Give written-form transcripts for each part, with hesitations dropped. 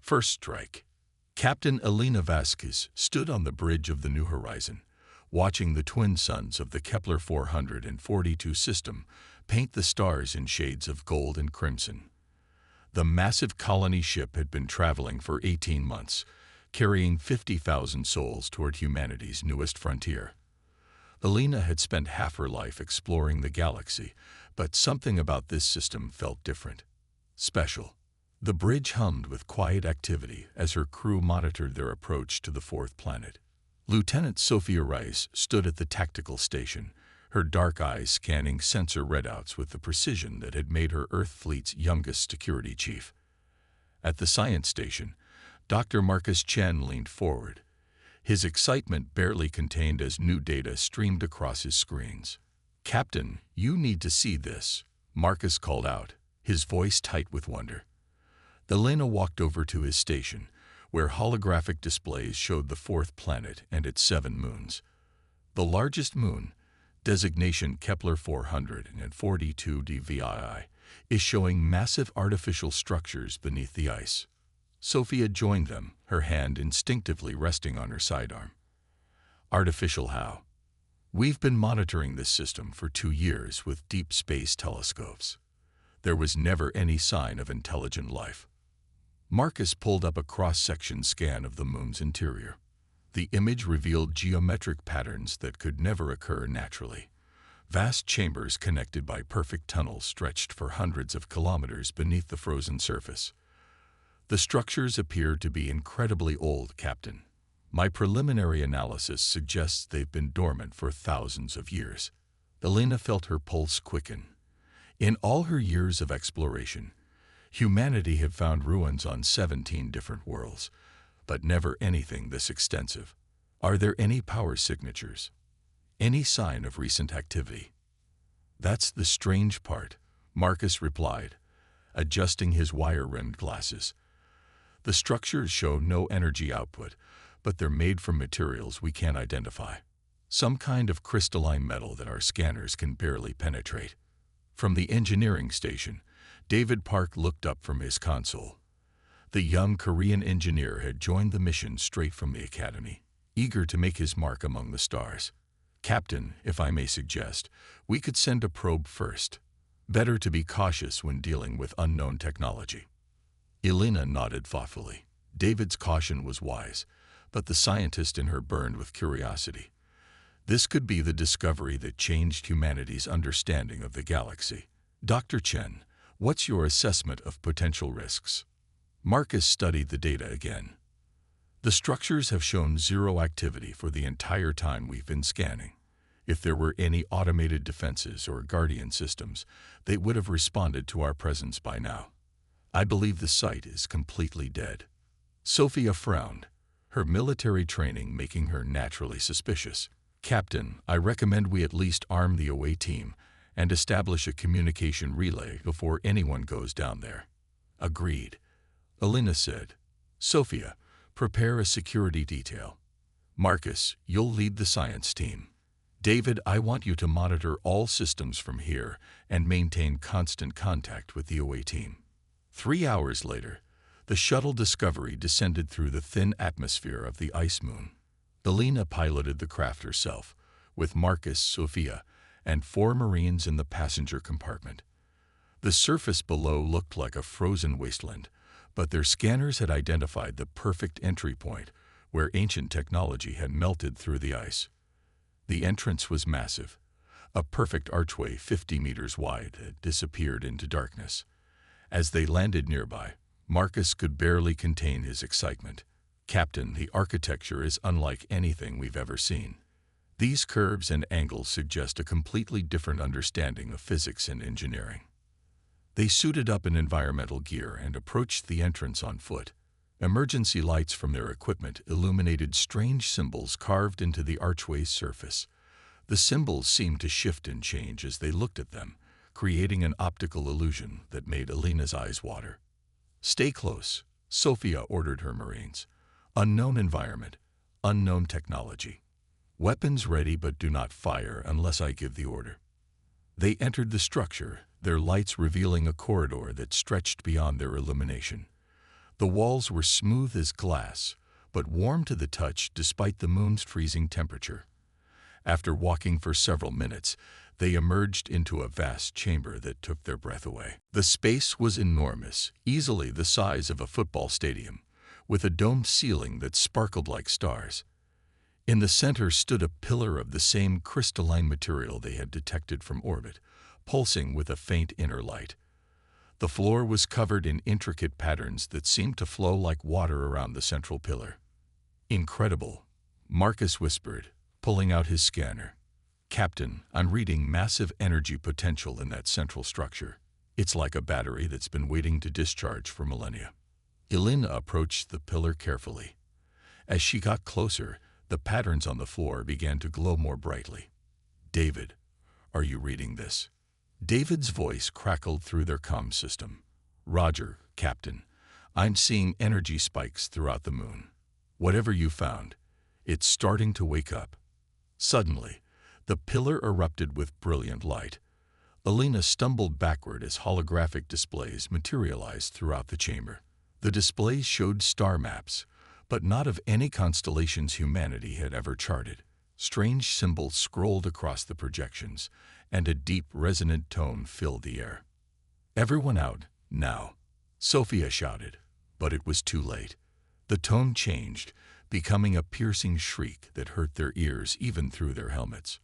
First strike. Captain Elena Vasquez stood on the bridge of the New Horizon, watching the twin suns of the Kepler 442 system paint the stars in shades of gold and crimson. The massive colony ship had been traveling for 18 months, carrying 50,000 souls toward humanity's newest frontier. Elena had spent half her life exploring the galaxy, but something about this system felt different. Special. The bridge hummed with quiet activity as her crew monitored their approach to the fourth planet. Lieutenant Sophia Rice stood at the tactical station, her dark eyes scanning sensor readouts with the precision that had made her Earth fleet's youngest security chief. At the science station, Dr. Marcus Chen leaned forward, his excitement barely contained as new data streamed across his screens. "Captain, you need to see this," Marcus called out, his voice tight with wonder. Elena walked over to his station, where holographic displays showed the fourth planet and its 7 moons. The largest moon, designation Kepler 442 dVii, is showing massive artificial structures beneath the ice. Sophia joined them, her hand instinctively resting on her sidearm. "Artificial how?" "We've been monitoring this system for 2 years with deep space telescopes. There was never any sign of intelligent life." Marcus pulled up a cross-section scan of the moon's interior. The image revealed geometric patterns that could never occur naturally. Vast chambers connected by perfect tunnels stretched for hundreds of kilometers beneath the frozen surface. "The structures appear to be incredibly old, Captain. My preliminary analysis suggests they've been dormant for thousands of years." Elena felt her pulse quicken. In all her years of exploration, humanity had found ruins on 17 different worlds, but never anything this extensive. "Are there any power signatures? Any sign of recent activity?" "That's the strange part," Marcus replied, adjusting his wire-rimmed glasses. "The structures show no energy output, but they're made from materials we can't identify. Some kind of crystalline metal that our scanners can barely penetrate." From the engineering station, David Park looked up from his console. The young Korean engineer had joined the mission straight from the academy, eager to make his mark among the stars. "Captain, if I may suggest, we could send a probe first. Better to be cautious when dealing with unknown technology." Elena nodded thoughtfully. David's caution was wise, but the scientist in her burned with curiosity. This could be the discovery that changed humanity's understanding of the galaxy. "Dr. Chen, what's your assessment of potential risks?" Marcus studied the data again. "The structures have shown zero activity for the entire time we've been scanning. If there were any automated defenses or guardian systems, they would have responded to our presence by now. I believe the site is completely dead." Sophia frowned, her military training making her naturally suspicious. "Captain, I recommend we at least arm the away team and establish a communication relay before anyone goes down there." "Agreed," Elena said. "Sophia, prepare a security detail. Marcus, you'll lead the science team. David, I want you to monitor all systems from here and maintain constant contact with the away team." 3 hours later, the shuttle Discovery descended through the thin atmosphere of the ice moon. Elena piloted the craft herself, with Marcus, Sophia, and 4 Marines in the passenger compartment. The surface below looked like a frozen wasteland, but their scanners had identified the perfect entry point where ancient technology had melted through the ice. The entrance was massive. A perfect archway 50 meters wide had disappeared into darkness. As they landed nearby, Marcus could barely contain his excitement. "Captain, the architecture is unlike anything we've ever seen. These curves and angles suggest a completely different understanding of physics and engineering." They suited up in environmental gear and approached the entrance on foot. Emergency lights from their equipment illuminated strange symbols carved into the archway's surface. The symbols seemed to shift and change as they looked at them, creating an optical illusion that made Elena's eyes water. "Stay close," Sophia ordered her Marines. "Unknown environment, unknown technology. Weapons ready, but do not fire unless I give the order." They entered the structure, their lights revealing a corridor that stretched beyond their illumination. The walls were smooth as glass, but warm to the touch despite the moon's freezing temperature. After walking for several minutes, they emerged into a vast chamber that took their breath away. The space was enormous, easily the size of a football stadium, with a domed ceiling that sparkled like stars. In the center stood a pillar of the same crystalline material they had detected from orbit, pulsing with a faint inner light. The floor was covered in intricate patterns that seemed to flow like water around the central pillar. "Incredible," Marcus whispered, pulling out his scanner. "Captain, I'm reading massive energy potential in that central structure. It's like a battery that's been waiting to discharge for millennia." Elena approached the pillar carefully. As she got closer, the patterns on the floor began to glow more brightly. "David, are you reading this?" David's voice crackled through their comm system. "Roger, Captain. I'm seeing energy spikes throughout the moon. Whatever you found, it's starting to wake up." Suddenly, the pillar erupted with brilliant light. Elena stumbled backward as holographic displays materialized throughout the chamber. The displays showed star maps, but not of any constellations humanity had ever charted. Strange symbols scrolled across the projections, and a deep, resonant tone filled the air. "Everyone out, now," Sophia shouted, but it was too late. The tone changed, becoming a piercing shriek that hurt their ears even through their helmets.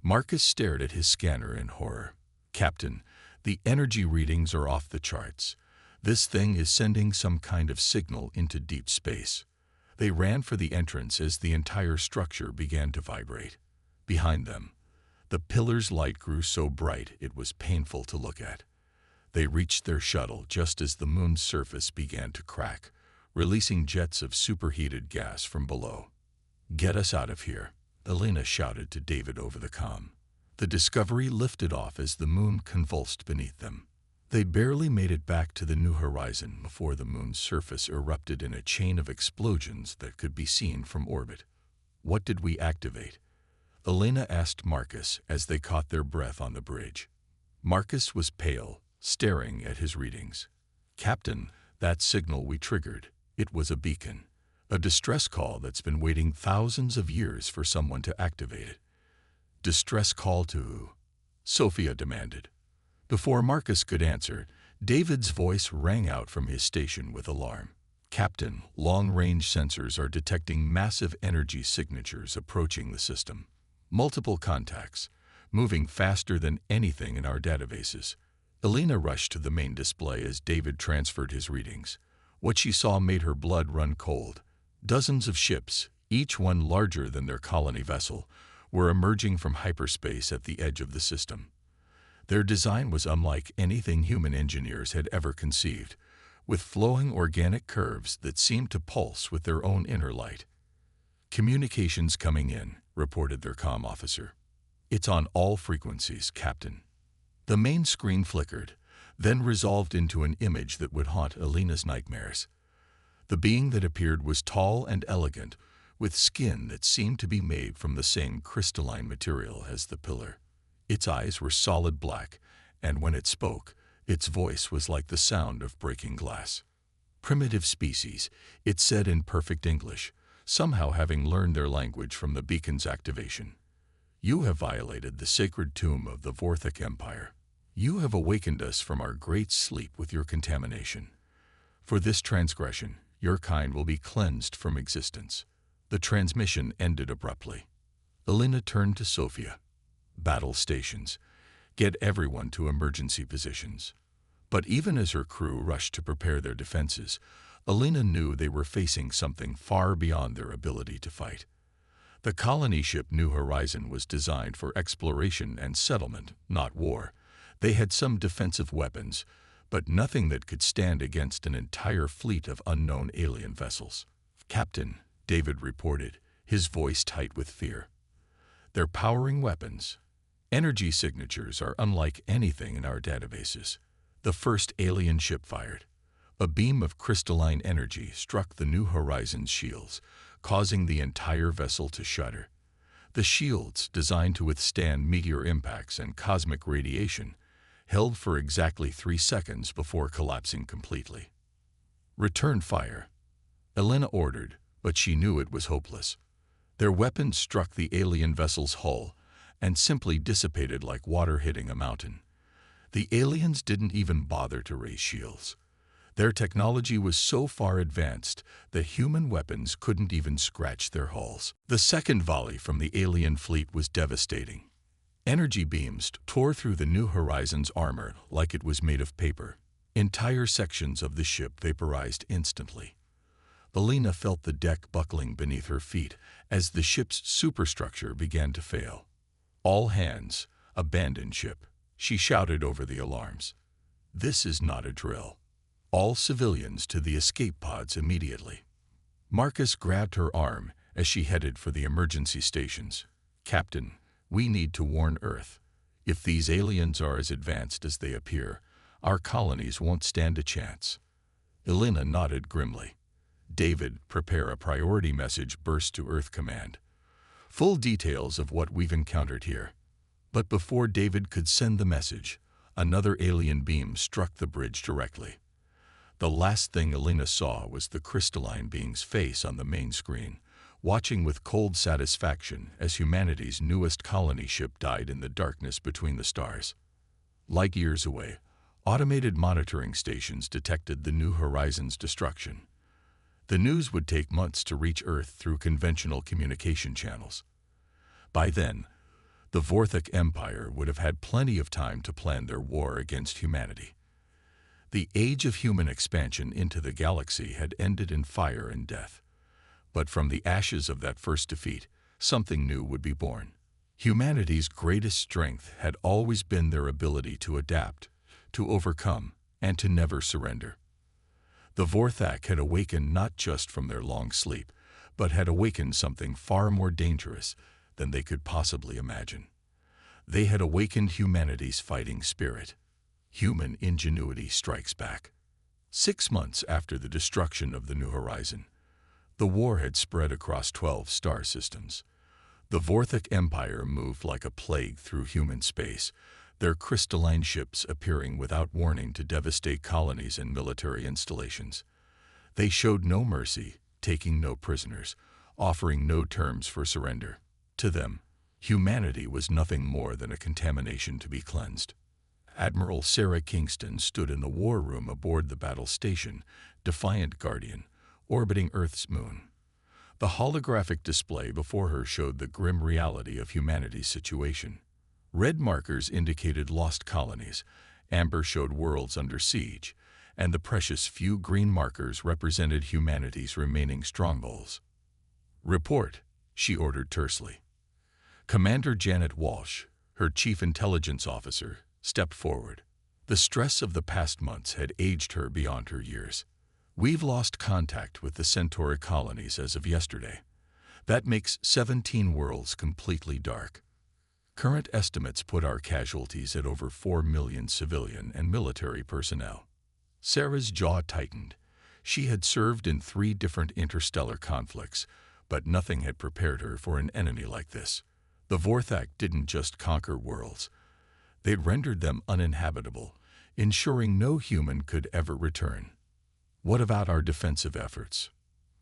Marcus stared at his scanner in horror. "Captain, the energy readings are off the charts. This thing is sending some kind of signal into deep space." They ran for the entrance as the entire structure began to vibrate. Behind them, the pillar's light grew so bright it was painful to look at. They reached their shuttle just as the moon's surface began to crack, releasing jets of superheated gas from below. "Get us out of here," Elena shouted to David over the comm. The Discovery lifted off as the moon convulsed beneath them. They barely made it back to the New Horizon before the moon's surface erupted in a chain of explosions that could be seen from orbit. "What did we activate?" Elena asked Marcus as they caught their breath on the bridge. Marcus was pale, staring at his readings. "Captain, that signal we triggered, it was a beacon. A distress call that's been waiting thousands of years for someone to activate it." "Distress call to who?" Sophia demanded. Before Marcus could answer, David's voice rang out from his station with alarm. "Captain, long-range sensors are detecting massive energy signatures approaching the system. Multiple contacts, moving faster than anything in our databases." Elena rushed to the main display as David transferred his readings. What she saw made her blood run cold. Dozens of ships, each one larger than their colony vessel, were emerging from hyperspace at the edge of the system. Their design was unlike anything human engineers had ever conceived, with flowing organic curves that seemed to pulse with their own inner light. "Communications coming in," reported their comm officer. "It's on all frequencies, Captain." The main screen flickered, then resolved into an image that would haunt Elena's nightmares. The being that appeared was tall and elegant, with skin that seemed to be made from the same crystalline material as the pillar. Its eyes were solid black, and when it spoke, its voice was like the sound of breaking glass. "Primitive species," it said in perfect English, somehow having learned their language from the beacon's activation. "You have violated the sacred tomb of the Vorthic Empire. You have awakened us from our great sleep with your contamination. For this transgression, your kind will be cleansed from existence." The transmission ended abruptly. Elena turned to Sophia. "Battle stations. Get everyone to emergency positions." But even as her crew rushed to prepare their defenses, Elena knew they were facing something far beyond their ability to fight. The colony ship New Horizon was designed for exploration and settlement, not war. They had some defensive weapons, but nothing that could stand against an entire fleet of unknown alien vessels. "Captain," David reported, his voice tight with fear. "They're powering weapons. Energy signatures are unlike anything in our databases." The first alien ship fired. A beam of crystalline energy struck the New Horizon's shields, causing the entire vessel to shudder. The shields, designed to withstand meteor impacts and cosmic radiation, held for exactly 3 seconds before collapsing completely. "Return fire," Elena ordered, but she knew it was hopeless. Their weapons struck the alien vessel's hull and simply dissipated like water hitting a mountain. The aliens didn't even bother to raise shields. Their technology was so far advanced that human weapons couldn't even scratch their hulls. The second volley from the alien fleet was devastating. Energy beams tore through the New Horizons' armor like it was made of paper. Entire sections of the ship vaporized instantly. Elena felt the deck buckling beneath her feet as the ship's superstructure began to fail. "All hands, abandon ship," she shouted over the alarms. "This is not a drill. All civilians to the escape pods immediately." Marcus grabbed her arm as she headed for the emergency stations. "Captain, we need to warn Earth. If these aliens are as advanced as they appear, our colonies won't stand a chance." Elena nodded grimly. "David, prepare a priority message burst to Earth Command. Full details of what we've encountered here." But before David could send the message, another alien beam struck the bridge directly. The last thing Elena saw was the crystalline being's face on the main screen, watching with cold satisfaction as humanity's newest colony ship died in the darkness between the stars. Light years away, automated monitoring stations detected the New Horizons' destruction. The news would take months to reach Earth through conventional communication channels. By then, the Vorthok Empire would have had plenty of time to plan their war against humanity. The age of human expansion into the galaxy had ended in fire and death. But from the ashes of that first defeat, something new would be born. Humanity's greatest strength had always been their ability to adapt, to overcome, and to never surrender. The Vorthok had awakened not just from their long sleep, but had awakened something far more dangerous than they could possibly imagine. They had awakened humanity's fighting spirit. Human ingenuity strikes back. 6 months after the destruction of the New Horizon, the war had spread across 12 star systems. The Vorthok Empire moved like a plague through human space, their crystalline ships appearing without warning to devastate colonies and military installations. They showed no mercy, taking no prisoners, offering no terms for surrender. To them, humanity was nothing more than a contamination to be cleansed. Admiral Sarah Kingston stood in the war room aboard the battle station, Defiant Guardian, orbiting Earth's moon. The holographic display before her showed the grim reality of humanity's situation. Red markers indicated lost colonies, amber showed worlds under siege, and the precious few green markers represented humanity's remaining strongholds. "Report," she ordered tersely. Commander Janet Walsh, her chief intelligence officer, stepped forward. The stress of the past months had aged her beyond her years. "We've lost contact with the Centauri colonies as of yesterday. That makes 17 worlds completely dark. Current estimates put our casualties at over 4 million civilian and military personnel." Sarah's jaw tightened. She had served in 3 different interstellar conflicts, but nothing had prepared her for an enemy like this. The Vorthok didn't just conquer worlds. They'd rendered them uninhabitable, ensuring no human could ever return. "What about our defensive efforts?"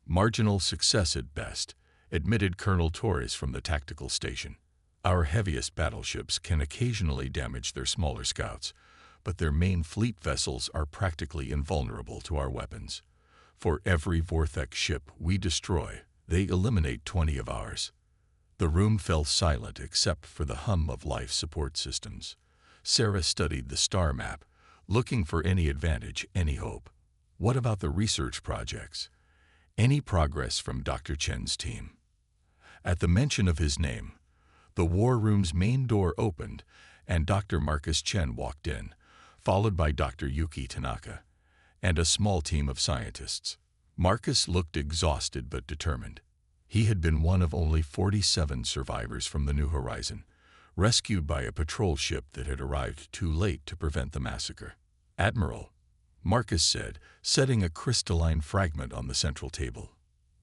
"Marginal success at best," admitted Colonel Torres from the tactical station. "Our heaviest battleships can occasionally damage their smaller scouts, but their main fleet vessels are practically invulnerable to our weapons. For every Vorthok ship we destroy, they eliminate 20 of ours." The room fell silent except for the hum of life support systems. Sarah studied the star map, looking for any advantage, any hope. "What about the research projects? Any progress from Dr. Chen's team?" At the mention of his name, the war room's main door opened and Dr. Marcus Chen walked in, followed by Dr. Yuki Tanaka, and a small team of scientists. Marcus looked exhausted but determined. He had been one of only 47 survivors from the New Horizon, rescued by a patrol ship that had arrived too late to prevent the massacre. "Admiral," Marcus said, setting a crystalline fragment on the central table,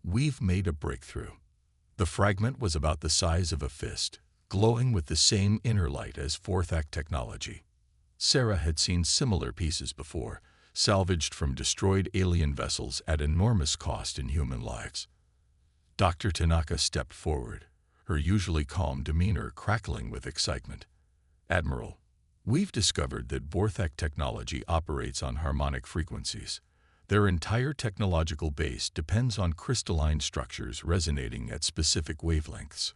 "we've made a breakthrough." The fragment was about the size of a fist, glowing with the same inner light as Vorthok technology. Sarah had seen similar pieces before, salvaged from destroyed alien vessels at enormous cost in human lives. Dr. Tanaka stepped forward, her usually calm demeanor crackling with excitement. "Admiral, we've discovered that Vorthak technology operates on harmonic frequencies. Their entire technological base depends on crystalline structures resonating at specific wavelengths."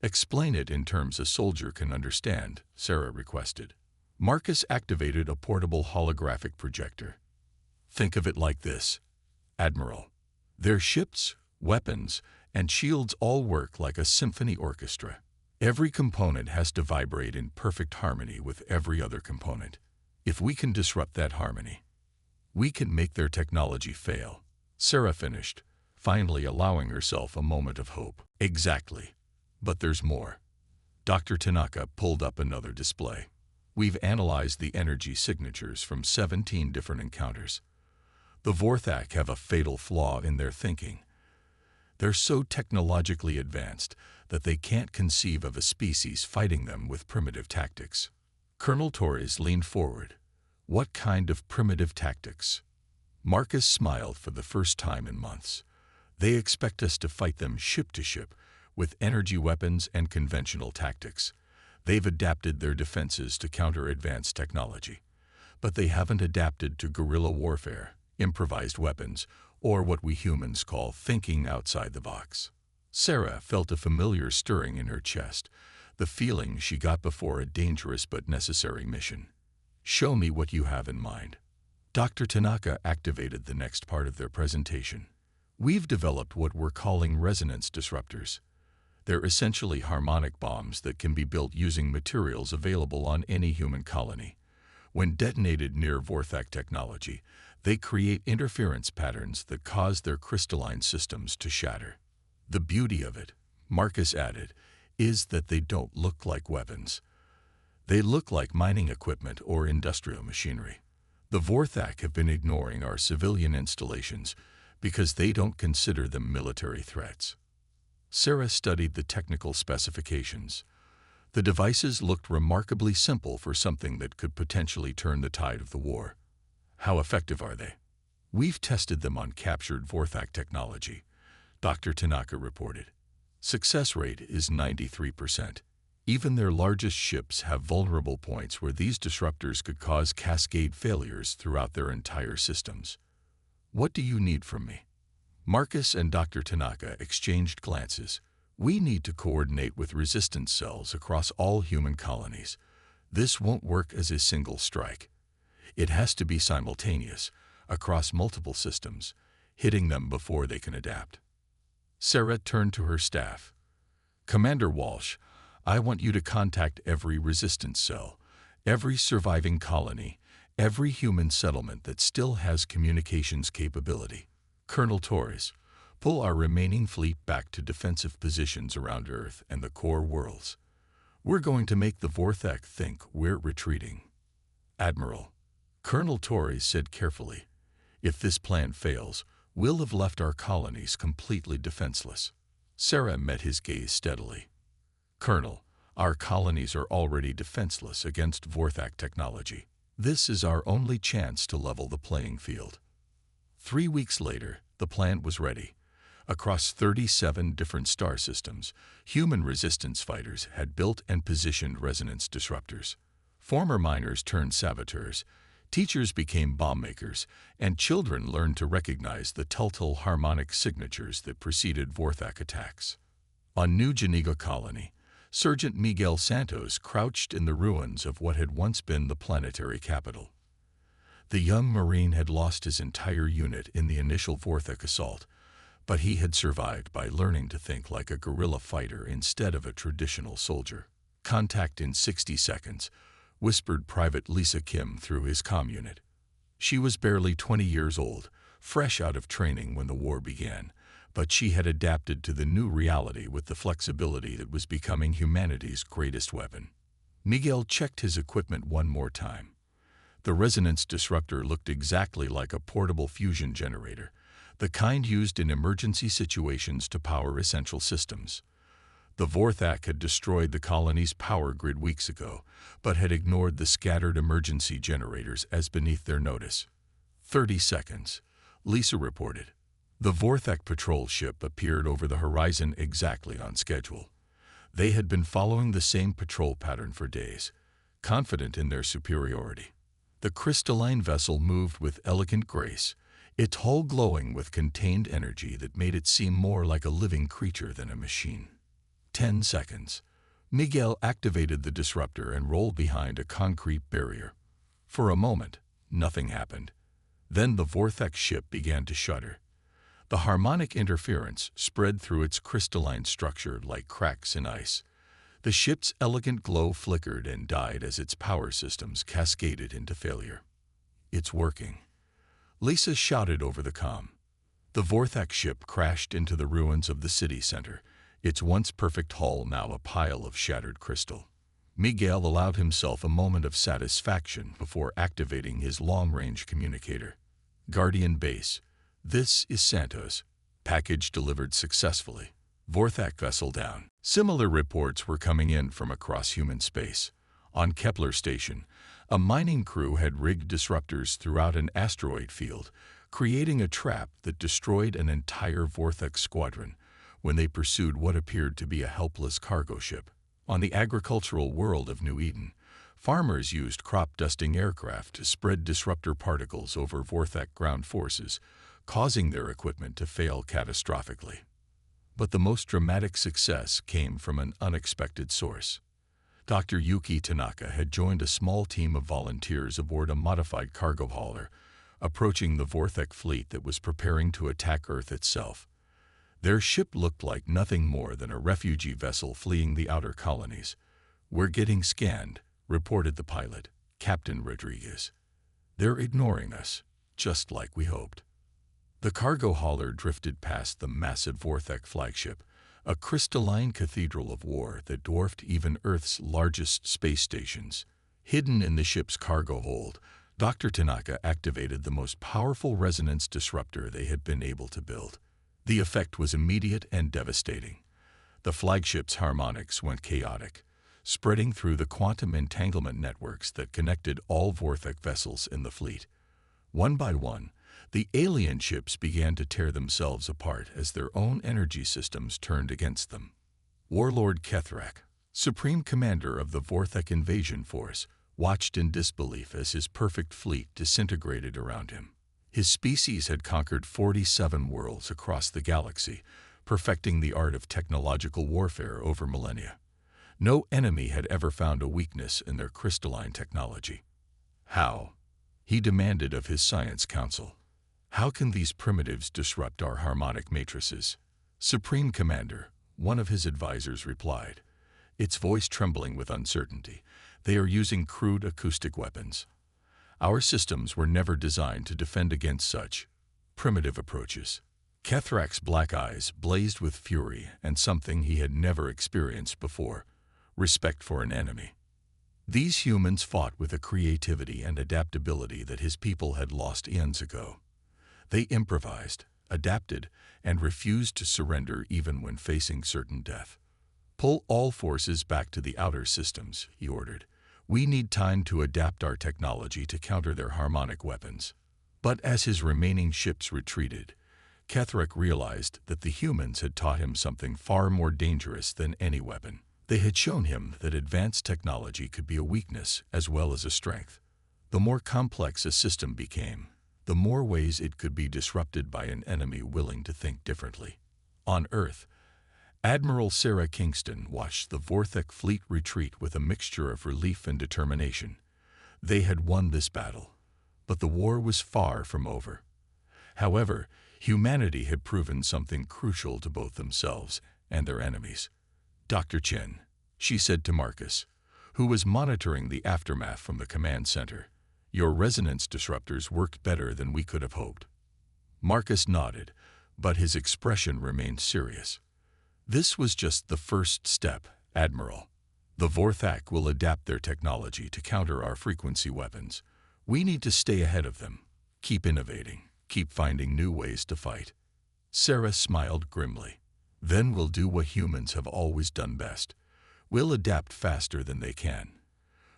"Explain it in terms a soldier can understand," Sarah requested. Marcus activated a portable holographic projector. "Think of it like this, Admiral. Their ships, weapons, and shields all work like a symphony orchestra. Every component has to vibrate in perfect harmony with every other component. If we can disrupt that harmony, we can make their technology fail." Sarah finished, finally allowing herself a moment of hope. "Exactly. But there's more." Dr. Tanaka pulled up another display. "We've analyzed the energy signatures from 17 different encounters. The Vorthak have a fatal flaw in their thinking. They're so technologically advanced that they can't conceive of a species fighting them with primitive tactics." Colonel Torres leaned forward. "What kind of primitive tactics?" Marcus smiled for the first time in months. "They expect us to fight them ship to ship, with energy weapons and conventional tactics. They've adapted their defenses to counter advanced technology. But they haven't adapted to guerrilla warfare, improvised weapons, or what we humans call thinking outside the box." Sarah felt a familiar stirring in her chest, the feeling she got before a dangerous but necessary mission. "Show me what you have in mind." Dr. Tanaka activated the next part of their presentation. "We've developed what we're calling resonance disruptors. They're essentially harmonic bombs that can be built using materials available on any human colony. When detonated near Vorthak technology, they create interference patterns that cause their crystalline systems to shatter. The beauty of it," Marcus added, "is that they don't look like weapons. They look like mining equipment or industrial machinery. The Vorthak have been ignoring our civilian installations because they don't consider them military threats." Sarah studied the technical specifications. The devices looked remarkably simple for something that could potentially turn the tide of the war. "How effective are they?" "We've tested them on captured Vorthak technology," Dr. Tanaka reported. "Success rate is 93%. Even their largest ships have vulnerable points where these disruptors could cause cascade failures throughout their entire systems." "What do you need from me?" Marcus and Dr. Tanaka exchanged glances. "We need to coordinate with resistance cells across all human colonies. This won't work as a single strike. It has to be simultaneous, across multiple systems, hitting them before they can adapt." Sarah turned to her staff. "Commander Walsh, I want you to contact every resistance cell, every surviving colony, every human settlement that still has communications capability. Colonel Torres, pull our remaining fleet back to defensive positions around Earth and the core worlds. We're going to make the Vorthak think we're retreating." "Admiral," Colonel Torres said carefully, "if this plan fails, we'll have left our colonies completely defenseless." Sarah met his gaze steadily. "Colonel, our colonies are already defenseless against Vorthak technology. This is our only chance to level the playing field." 3 weeks later, the plant was ready. Across 37 different star systems, human resistance fighters had built and positioned resonance disruptors. Former miners turned saboteurs, teachers became bomb makers, and children learned to recognize the telltale harmonic signatures that preceded Vorthak attacks. On New Janiga Colony, Sergeant Miguel Santos crouched in the ruins of what had once been the planetary capital. The young Marine had lost his entire unit in the initial Vorthak assault, but he had survived by learning to think like a guerrilla fighter instead of a traditional soldier. "Contact in 60 seconds, whispered Private Lisa Kim through his comm unit. She was barely 20 years old, fresh out of training when the war began, but she had adapted to the new reality with the flexibility that was becoming humanity's greatest weapon. Miguel checked his equipment one more time. The resonance disruptor looked exactly like a portable fusion generator, the kind used in emergency situations to power essential systems. The Vorthak had destroyed the colony's power grid weeks ago, but had ignored the scattered emergency generators as beneath their notice. 30 seconds, Lisa reported. The Vorthek patrol ship appeared over the horizon exactly on schedule. They had been following the same patrol pattern for days, confident in their superiority. The crystalline vessel moved with elegant grace, its hull glowing with contained energy that made it seem more like a living creature than a machine. 10 seconds. Miguel activated the disruptor and rolled behind a concrete barrier. For a moment, nothing happened. Then the Vorthek ship began to shudder. The harmonic interference spread through its crystalline structure like cracks in ice. The ship's elegant glow flickered and died as its power systems cascaded into failure. "It's working," Lisa shouted over the comm. The Vorthek ship crashed into the ruins of the city center, its once perfect hull now a pile of shattered crystal. Miguel allowed himself a moment of satisfaction before activating his long-range communicator. "Guardian Base, this is Santos. Package delivered successfully. Vorthek vessel down." Similar reports were coming in from across human space. On Kepler Station, a mining crew had rigged disruptors throughout an asteroid field, creating a trap that destroyed an entire Vorthek squadron when they pursued what appeared to be a helpless cargo ship. On the agricultural world of New Eden, farmers used crop-dusting aircraft to spread disruptor particles over Vorthek ground forces, causing their equipment to fail catastrophically. But the most dramatic success came from an unexpected source. Dr. Yuki Tanaka had joined a small team of volunteers aboard a modified cargo hauler, approaching the Vorthek fleet that was preparing to attack Earth itself. Their ship looked like nothing more than a refugee vessel fleeing the outer colonies. "We're getting scanned," reported the pilot, Captain Rodriguez. "They're ignoring us, just like we hoped." The cargo hauler drifted past the massive Vorthek flagship, a crystalline cathedral of war that dwarfed even Earth's largest space stations. Hidden in the ship's cargo hold, Dr. Tanaka activated the most powerful resonance disruptor they had been able to build. The effect was immediate and devastating. The flagship's harmonics went chaotic, spreading through the quantum entanglement networks that connected all Vorthek vessels in the fleet. One by one, the alien ships began to tear themselves apart as their own energy systems turned against them. Warlord Kethrak, Supreme Commander of the Vorthek invasion force, watched in disbelief as his perfect fleet disintegrated around him. His species had conquered 47 worlds across the galaxy, perfecting the art of technological warfare over millennia. No enemy had ever found a weakness in their crystalline technology. "How?" he demanded of his science council. "How can these primitives disrupt our harmonic matrices?" "Supreme Commander," one of his advisors replied, its voice trembling with uncertainty. "They are using crude acoustic weapons. Our systems were never designed to defend against such primitive approaches." Kethrak's black eyes blazed with fury and something he had never experienced before: respect for an enemy. These humans fought with a creativity and adaptability that his people had lost eons ago. They improvised, adapted, and refused to surrender even when facing certain death. "Pull all forces back to the outer systems," he ordered. "We need time to adapt our technology to counter their harmonic weapons." But as his remaining ships retreated, Kethrak realized that the humans had taught him something far more dangerous than any weapon. They had shown him that advanced technology could be a weakness as well as a strength. The more complex a system became, the more ways it could be disrupted by an enemy willing to think differently. On Earth, Admiral Sarah Kingston watched the Vorthek fleet retreat with a mixture of relief and determination. They had won this battle, but the war was far from over. However, humanity had proven something crucial to both themselves and their enemies. "Dr. Chen," she said to Marcus, who was monitoring the aftermath from the command center, "your resonance disruptors worked better than we could have hoped." Marcus nodded, but his expression remained serious. "This was just the first step, Admiral. The Vorthek will adapt their technology to counter our frequency weapons. We need to stay ahead of them, keep innovating, keep finding new ways to fight." Sarah smiled grimly. "Then we'll do what humans have always done best. We'll adapt faster than they can.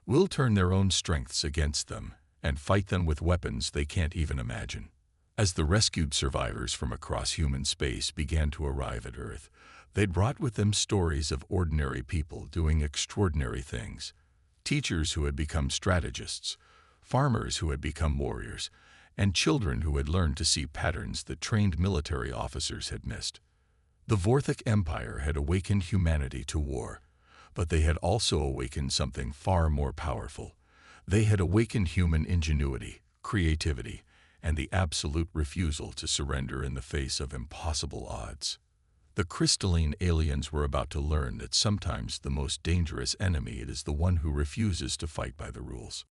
We'll turn their own strengths against them and fight them with weapons they can't even imagine. As the rescued survivors from across human space began to arrive at Earth, they brought with them stories of ordinary people doing extraordinary things. Teachers who had become strategists, farmers who had become warriors, and children who had learned to see patterns that trained military officers had missed. The Vorthic Empire had awakened humanity to war, but they had also awakened something far more powerful. They had awakened human ingenuity, creativity, and the absolute refusal to surrender in the face of impossible odds. The crystalline aliens were about to learn that sometimes the most dangerous enemy is the one who refuses to fight by the rules.